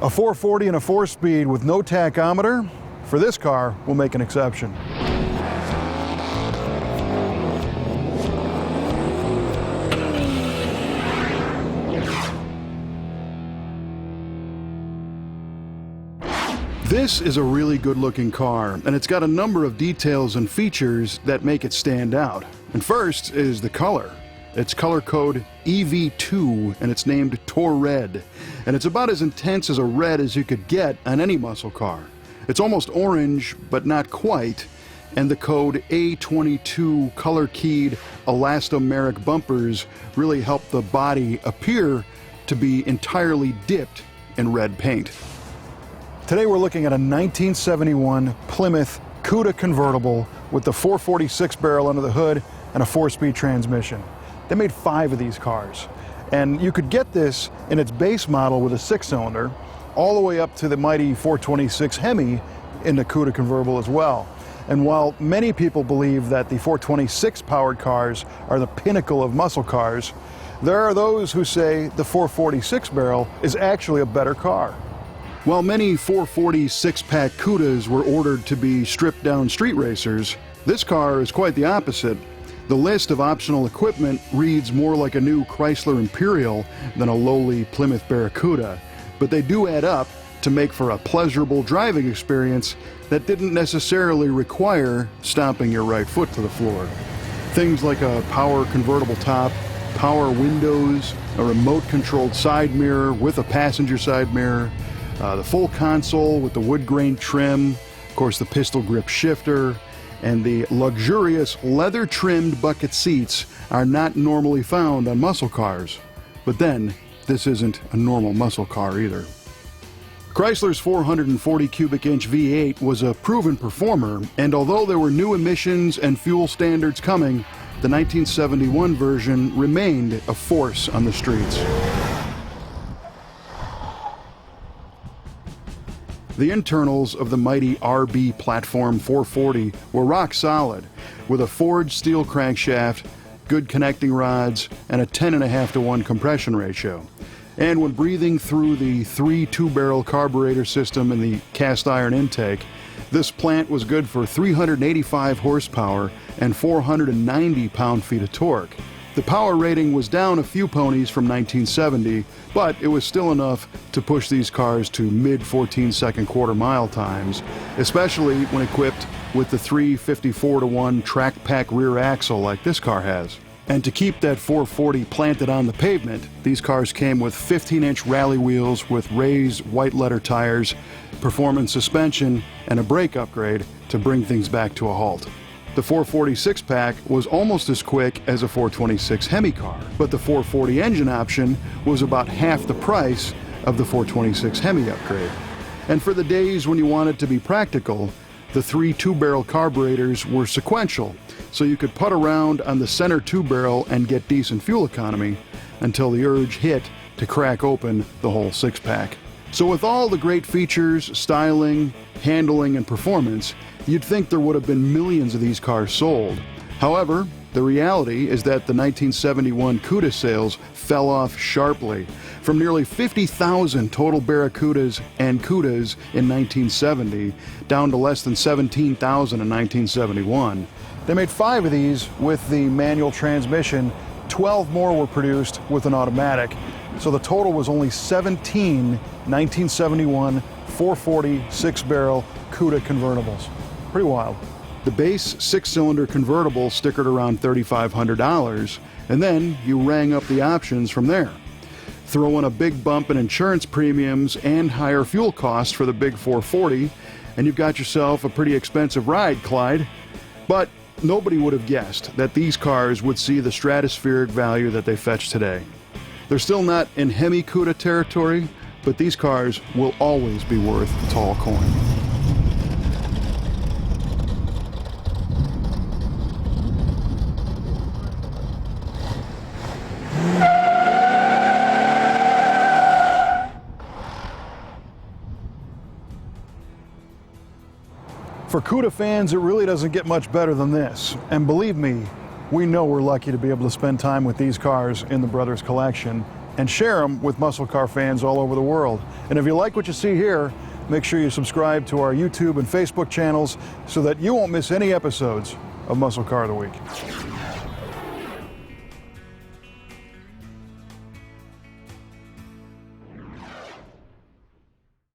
A 440 and a 4-speed with no tachometer? For this car, we'll make an exception. This is a really good-looking car, and it's got a number of details and features that make it stand out. And first is the color. It's color code EV2, and it's named tor-red. And it's about as intense as a red as you could get on any muscle car. It's almost orange, but not quite. And the code A22 color-keyed elastomeric bumpers really help the body appear to be entirely dipped in red paint. Today we're looking at a 1971 Plymouth Cuda convertible with the 446 barrel under the hood and a 4-speed transmission. They made 5 of these cars, and you could get this in its base model with a 6-cylinder all the way up to the mighty 426 Hemi in the Cuda convertible as well. And while many people believe that the 426 powered cars are the pinnacle of muscle cars, there are those who say the 446 barrel is actually a better car. While many 440 6-pack Cudas were ordered to be stripped-down street racers, this car is quite the opposite. The list of optional equipment reads more like a new Chrysler Imperial than a lowly Plymouth Barracuda, but they do add up to make for a pleasurable driving experience that didn't necessarily require stomping your right foot to the floor. Things like a power convertible top, power windows, a remote-controlled side mirror with a passenger side mirror, the full console with the wood grain trim, of course the pistol grip shifter, and the luxurious leather-trimmed bucket seats are not normally found on muscle cars. But then, this isn't a normal muscle car either. Chrysler's 440 cubic inch V8 was a proven performer, and although there were new emissions and fuel standards coming, the 1971 version remained a force on the streets. The internals of the mighty RB Platform 440 were rock solid, with a forged steel crankshaft, good connecting rods, and a 10.5-to-1 compression ratio. And when breathing through the 3 2-barrel carburetor system in the cast iron intake, this plant was good for 385 horsepower and 490 pound-feet of torque. The power rating was down a few ponies from 1970, but it was still enough to push these cars to mid-14-second quarter-mile times, especially when equipped with the 354-to-1 track-pack rear axle like this car has. And to keep that 440 planted on the pavement, these cars came with 15-inch rally wheels with raised white-letter tires, performance suspension, and a brake upgrade to bring things back to a halt. The 446 pack was almost as quick as a 426 Hemi car, but the 440 engine option was about half the price of the 426 Hemi upgrade. And for the days when you wanted to be practical, the 3 2-barrel carburetors were sequential, so you could putt around on the center 2-barrel and get decent fuel economy until the urge hit to crack open the whole 6-pack. So with all the great features, styling, handling, and performance, you'd think there would have been millions of these cars sold. However, the reality is that the 1971 Cuda sales fell off sharply, from nearly 50,000 total Barracudas and Cudas in 1970 down to less than 17,000 in 1971. They made 5 of these with the manual transmission, 12 more were produced with an automatic, so the total was only 17 1971 440 6-barrel Cuda convertibles. Pretty wild. The base 6-cylinder convertible stickered around $3,500, and then you rang up the options from there. Throw in a big bump in insurance premiums and higher fuel costs for the big 440, and you've got yourself a pretty expensive ride, Clyde. But nobody would have guessed that these cars would see the stratospheric value that they fetch today. They're still not in Hemi Cuda territory, but these cars will always be worth a tall coin. For Cuda fans, it really doesn't get much better than this. And believe me, we know we're lucky to be able to spend time with these cars in the Brothers collection. and share them with muscle car fans all over the world. And if you like what you see here, make sure you subscribe to our YouTube and Facebook channels so that you won't miss any episodes of Muscle Car of the Week.